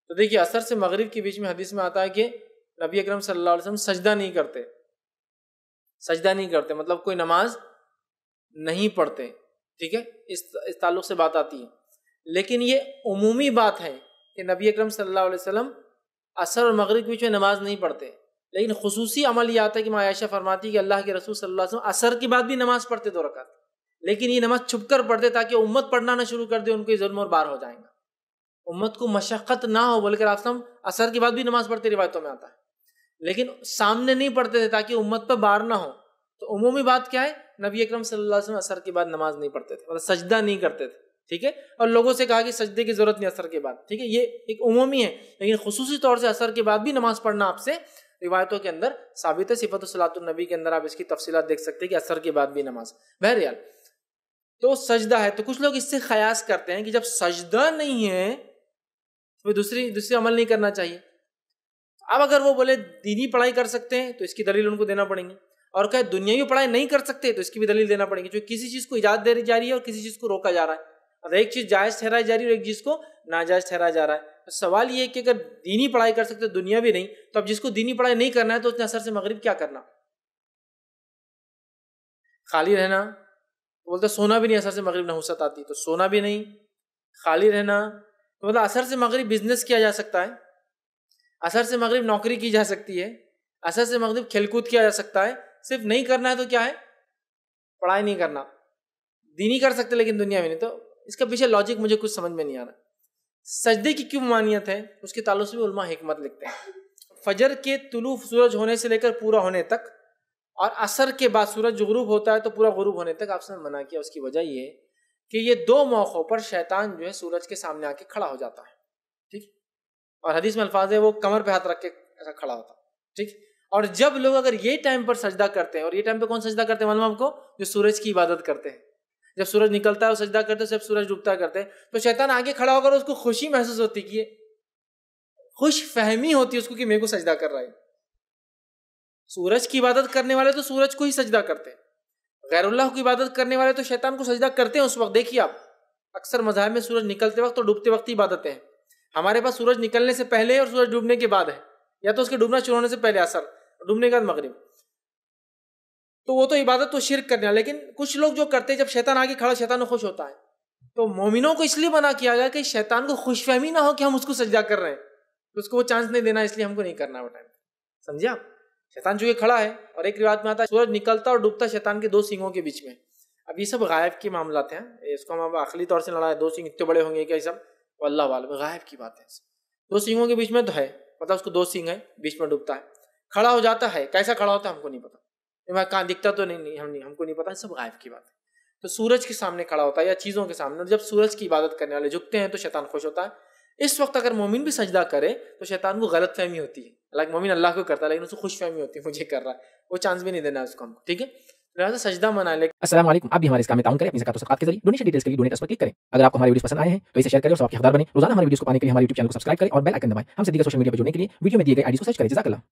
تو دیکھیے عصر سے مغرب کے بیچ میں حدیث میں آتا ہے کہ نبی اکرم صلی اللہ علیہ وسلم سجدہ نہیں کرتے، سجدہ نہیں کرتے مطلب کوئی نماز نہیں پڑھتے، ٹھیک ہے، اس تعلق سے بات آتی ہے. لیکن یہ عمومی بات ہے کہ نبی اکرم صلی اللہ علیہ وسلم عصر اور مغرب کے بیچ میں نماز نہیں پڑھتے. لیکن خصوصی عمل یہ آتا ہے کہ ماں عائشہ فرماتی ہے کہ اللہ کے رسول صلی اللہ علیہ وسلم عصر کے بعد بھی نماز پڑھتے 2 رکعت، لیکن یہ نماز چھپ کر پڑھتے تاکہ امت پڑھنا نہ شروع کر دے، ان کو یہ ظلم اور بار ہو جائیں گا، امت کو مشقت نہ ہو، بلکہ آپ ہم عصر کے بعد بھی نماز پڑھتے روایتوں میں آتا ہے، لیکن سامنے نہیں پڑھتے تھے تاکہ امت پہ بار نہ ہو. تو عمومی بات کیا ہے، نبی اکرم صلی اللہ علیہ وسلم عصر کے بعد نماز نہیں پڑھتے تھے، مطلب سجدہ نہیں کرتے تھے، ٹھیک ہے. اور لوگوں سے کہا کہ سجدے کی ضرورت نہیں عصر کے بعد، ٹھیک ہے، یہ ایک عمومی ہے. لیکن خصوصی طور سے عصر کے بعد بھی نماز پڑھنا آپ سے روایتوں کے اندر ثابت ہے. صفت صلاۃ النبی کے اندر آپ اس کی تفصیلات دیکھ سکتے ہیں کہ عصر کے بعد بھی نماز. بہرحال تو سجدہ ہے، تو کچھ لوگ اس سے قیاس کرتے ہیں کہ جب سجدہ نہیں ہے تو دوسری عمل نہیں کرنا چاہیے. اب اگر وہ بولے دینی پڑھائی کر سکتے ہیں تو اس کی دلیل ان کو دینا پڑیں گے، اور کہ دنیاوی پڑھائی نہیں کر سکتے تو اس کی بھی دلیل دینا پڑیں گے. جو کسی چیز کو اجازت دے جا رہی ہے اور کسی چیز کو روکا جا رہا ہے، اور ایک چیز جائز ٹھہرائی جا رہی ہے اور ایک چیز کو ناجائز ٹھہرایا جا رہا ہے. تو سوال یہ ہے کہ اگر دینی پڑھائی کر سکتے دنیا بھی نہیں، تو اب جس کو دینی پڑھائی نہیں کرنا ہے تو اس نے عصر سے مغرب کیا کرنا؟ خالی رہنا. بولتا سونا بھی نہیں، عصر سے مغرب نحوست آتی تو سونا بھی نہیں، خالی رہنا. تو مطلب عصر سے مغرب بزنس کیا جا سکتا ہے، عصر سے مغرب نوکری کی جا سکتی ہے، عصر سے مغرب کھیل کود کیا جا سکتا ہے. صرف نہیں کرنا ہے تو کیا ہے؟ پڑھائی نہیں کرنا. دینی کر سکتے لیکن دنیا میں نہیں. تو اس کا پیچھے لاجک مجھے کچھ سمجھ میں نہیں آ رہا. سجدے کی کیوں ممانعت ہے اس کے تعلق سے بھی علماء حکمت لکھتے ہیں. فجر کے طلوع سورج ہونے سے لے کر پورا ہونے تک، اور عصر کے بعد سورج جو غروب ہوتا ہے تو پورا غروب ہونے تک آپ سے منع کیا. اس کی وجہ یہ ہے کہ یہ 2 موقعوں پر شیطان جو ہے سورج کے سامنے آ کے کھڑا ہو جاتا ہے، ٹھیک. اور حدیث میں الفاظ ہے وہ کمر پہ ہاتھ رکھ کے ایسا کھڑا ہوتا ہے، ٹھیک. اور جب لوگ اگر یہ ٹائم پر سجدہ کرتے ہیں، اور یہ ٹائم پہ کون سجدہ کرتے ہیں معلوم آپ کو؟ جو سورج کی عبادت کرتے ہیں. جب سورج نکلتا ہے وہ سجدہ کرتے ہیں، جب سورج ڈوبتا ہے کرتے ہیں. تو شیطان آگے کھڑا ہو کر اس کو خوشی محسوس ہوتی ہے، خوش فہمی ہوتی ہے اس کو کہ میرے کو سجدہ کر رہا ہے. سورج کی عبادت کرنے والے تو سورج کو ہی سجدہ کرتے ہیں، غیر اللہ کی عبادت کرنے والے تو شیطان کو سجدہ کرتے ہیں اس وقت. دیکھیے آپ اکثر مذاہب میں سورج نکلتے وقت اور ڈوبتے وقت ہی عبادتیں ہیں. ہمارے پاس سورج نکلنے سے پہلے اور سورج ڈوبنے کے بعد ہے، یا تو اس کے ڈوبنا شروع ہونے سے پہلے عصر، ڈوبنے کے بعد مغرب. تو وہ تو عبادت تو شرک کرنے، لیکن کچھ لوگ جو کرتے ہیں جب شیطان آگے کھڑا شیطان خوش ہوتا ہے. تو مومنوں کو اس لیے منع کیا گیا کہ شیطان کو خوش فہمی نہ ہو کہ ہم اس کو سجدہ کر رہے ہیں، تو اس کو وہ چانس نہیں دینا، اس لیے ہم کو نہیں کرنا وہ ٹائم. سمجھے آپ؟ شیطان جو کھڑا ہے، اور ایک روایت میں آتا ہے سورج نکلتا اور ڈوبتا شیطان کے 2 سینگوں کے بیچ میں. اب یہ سب غائب کے معاملات ہیں، اس کو ہم عقلی طور سے لڑا ہے 2 سینگ اتنے بڑے ہوں گے کہ سب اللہ عالم، غائب کی بات ہے. 2 سینگوں کے بیچ میں تو ہے، مطلب اس کو 2 سینگ ہے، بیچ میں ڈوبتا ہے، کھڑا ہو جاتا ہے. کیسا کھڑا ہوتا ہے ہم کو نہیں پتا، کہاں دکھتا تو نہیں، ہم کو نہیں پتا، سب غائب کی بات ہے. تو سورج کے سامنے کھڑا ہوتا ہے یا چیزوں کے سامنے، اور جب سورج کی عبادت کرنے والے جھکتے ہیں تو شیطان خوش ہوتا ہے. اس وقت اگر مومن بھی سجدہ کرے تو شیطان کو غلط فہمی ہوتی ہے، حالانکہ مومن اللہ کو کرتا ہے لیکن اس کو خوش فہمی ہوتی ہے مجھے کر رہا ہے، وہ چانس بھی نہیں دینا اس کو ہم کو، ٹھیک ہے. لہٰذا سجدہ منع ہے. السلام علیکم. آپ بھی ہمارے اس کام میں تعاون کریں اپنی زکات و صدقات کے ذریعے. ڈونیشن ڈیٹیلز کے لیے ڈونیٹ پر کلک کریں. اگر آپ کو ہمارے ویڈیوز پسند آئے ہیں تو اسے شیئر کریں اور سب کے حقدار بنیں. روزانہ ہمارے ویڈیوز کو پانے کے لیے ہمارے یوٹیوب چینل کو سبسکرائب کریں اور بیل آئکن دبائیں. ہم سے دیگر سوشل میڈیا پر جڑنے کے لیے ویڈیو میں دیے گئے آئی ڈی کو سرچ کریں. جزاک اللہ.